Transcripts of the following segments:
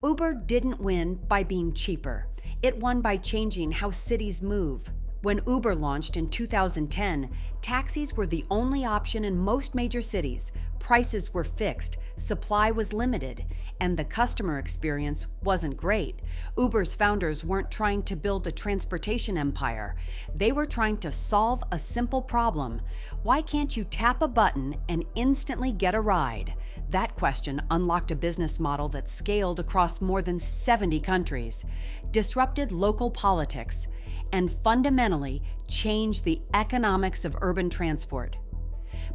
Uber didn't win by being cheaper. It won by changing how cities move. When Uber launched in 2010, taxis were the only option in most major cities. Prices were fixed, supply was limited, and the customer experience wasn't great. Uber's founders weren't trying to build a transportation empire. They were trying to solve a simple problem. Why can't you tap a button and instantly get a ride? That question unlocked a business model that scaled across more than 70 countries, disrupted local politics, and fundamentally changed the economics of urban transport.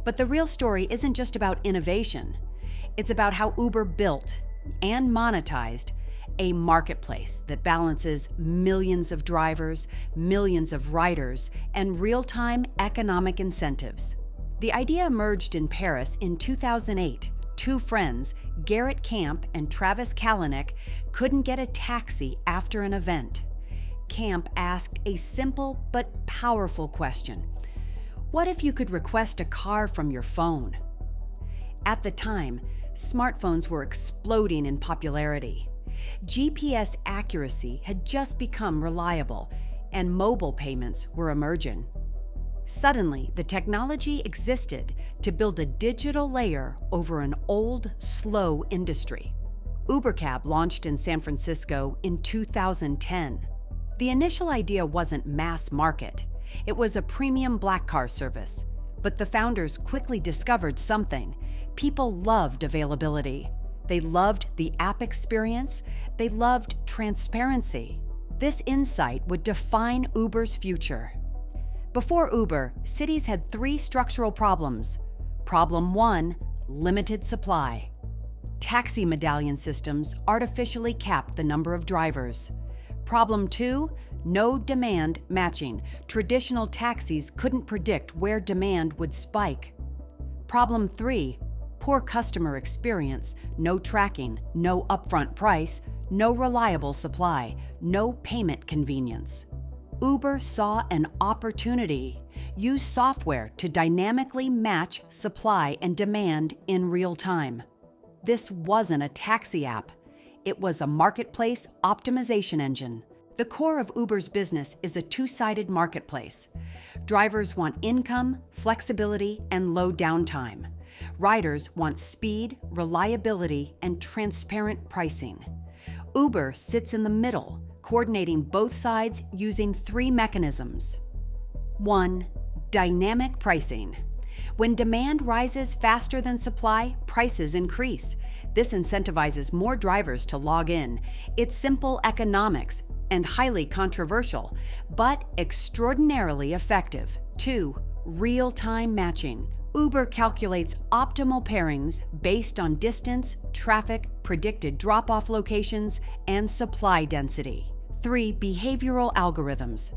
But the real story isn't just about innovation. It's about how Uber built and monetized a marketplace that balances millions of drivers, millions of riders, and real-time economic incentives. The idea emerged in Paris in 2008. Two friends, Garrett Camp and Travis Kalanick, couldn't get a taxi after an event. Camp asked a simple but powerful question. What if you could request a car from your phone? At the time, smartphones were exploding in popularity. GPS accuracy had just become reliable, and mobile payments were emerging. Suddenly, the technology existed to build a digital layer over an old, slow industry. UberCab launched in San Francisco in 2010. The initial idea wasn't mass market. It was a premium black car service. But the founders quickly discovered something. People loved availability. They loved the app experience. They loved transparency. This insight would define Uber's future. Before Uber, cities had three structural problems. Problem 1, limited supply. Taxi medallion systems artificially capped the number of drivers. Problem 2, no demand matching. Traditional taxis couldn't predict where demand would spike. Problem 3, poor customer experience, no tracking, no upfront price, no reliable supply, no payment convenience. Uber saw an opportunity. Use software to dynamically match supply and demand in real time. This wasn't a taxi app. It was a marketplace optimization engine. The core of Uber's business is a two-sided marketplace. Drivers want income, flexibility, and low downtime. Riders want speed, reliability, and transparent pricing. Uber sits in the middle, coordinating both sides using three mechanisms. 1. Dynamic pricing. When demand rises faster than supply, prices increase. This incentivizes more drivers to log in. It's simple economics and highly controversial, but extraordinarily effective. 2. Real-time matching. Uber calculates optimal pairings based on distance, traffic, predicted drop-off locations, and supply density. 3. Behavioral algorithms.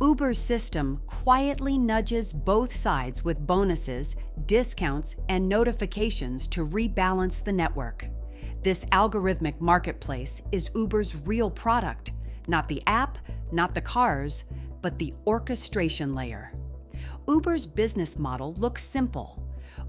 Uber's system quietly nudges both sides with bonuses, discounts, and notifications to rebalance the network. This algorithmic marketplace is Uber's real product, not the app, not the cars, but the orchestration layer. Uber's business model looks simple.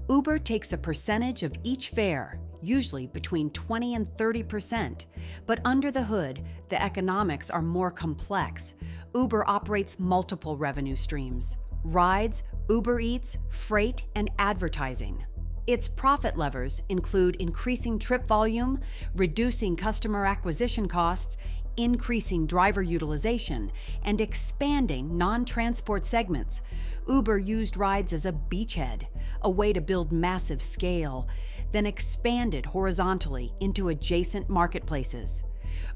Uber takes a percentage of each fare, usually between 20 and 30%, but under the hood, the economics are more complex. Uber operates multiple revenue streams: rides, Uber Eats, freight, and advertising. Its profit levers include increasing trip volume, reducing customer acquisition costs, increasing driver utilization, and expanding non-transport segments. Uber used rides as a beachhead, a way to build massive scale, then expanded horizontally into adjacent marketplaces.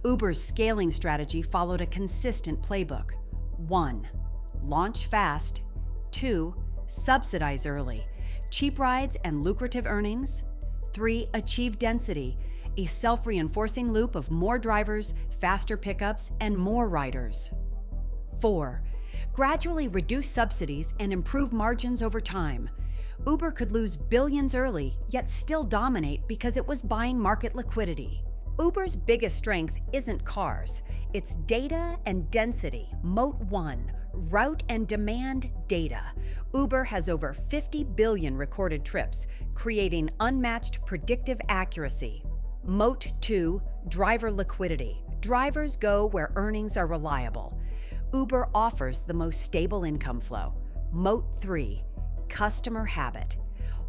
Uber's scaling strategy followed a consistent playbook. 1. Launch fast. 2. Subsidize early. Cheap rides and lucrative earnings. 3. Achieve density, a self-reinforcing loop of more drivers, faster pickups, and more riders. 4. Gradually reduce subsidies and improve margins over time. Uber could lose billions early, yet still dominate because it was buying market liquidity. Uber's biggest strength isn't cars, it's data and density. Moat 1, route and demand data. Uber has over 50 billion recorded trips, creating unmatched predictive accuracy. Moat 2, driver liquidity. Drivers go where earnings are reliable. Uber offers the most stable income flow. Moat 3, customer habit.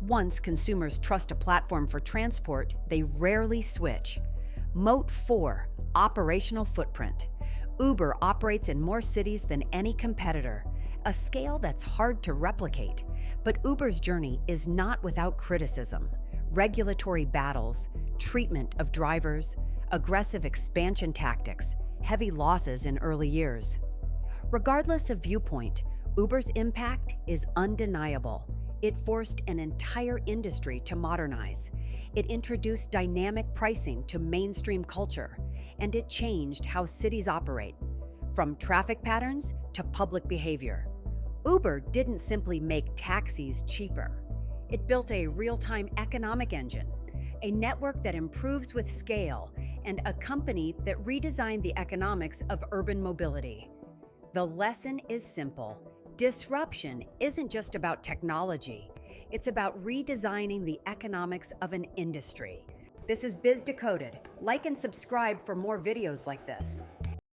Once consumers trust a platform for transport, they rarely switch. Moat 4, operational footprint. Uber operates in more cities than any competitor, a scale that's hard to replicate. But Uber's journey is not without criticism. Regulatory battles, treatment of drivers, aggressive expansion tactics, heavy losses in early years. Regardless of viewpoint, Uber's impact is undeniable. It forced an entire industry to modernize. It introduced dynamic pricing to mainstream culture, and it changed how cities operate, from traffic patterns to public behavior. Uber didn't simply make taxis cheaper. It built a real-time economic engine, a network that improves with scale, and a company that redesigned the economics of urban mobility. The lesson is simple. Disruption isn't just about technology. It's about redesigning the economics of an industry. This is Biz Decoded. Like and subscribe for more videos like this.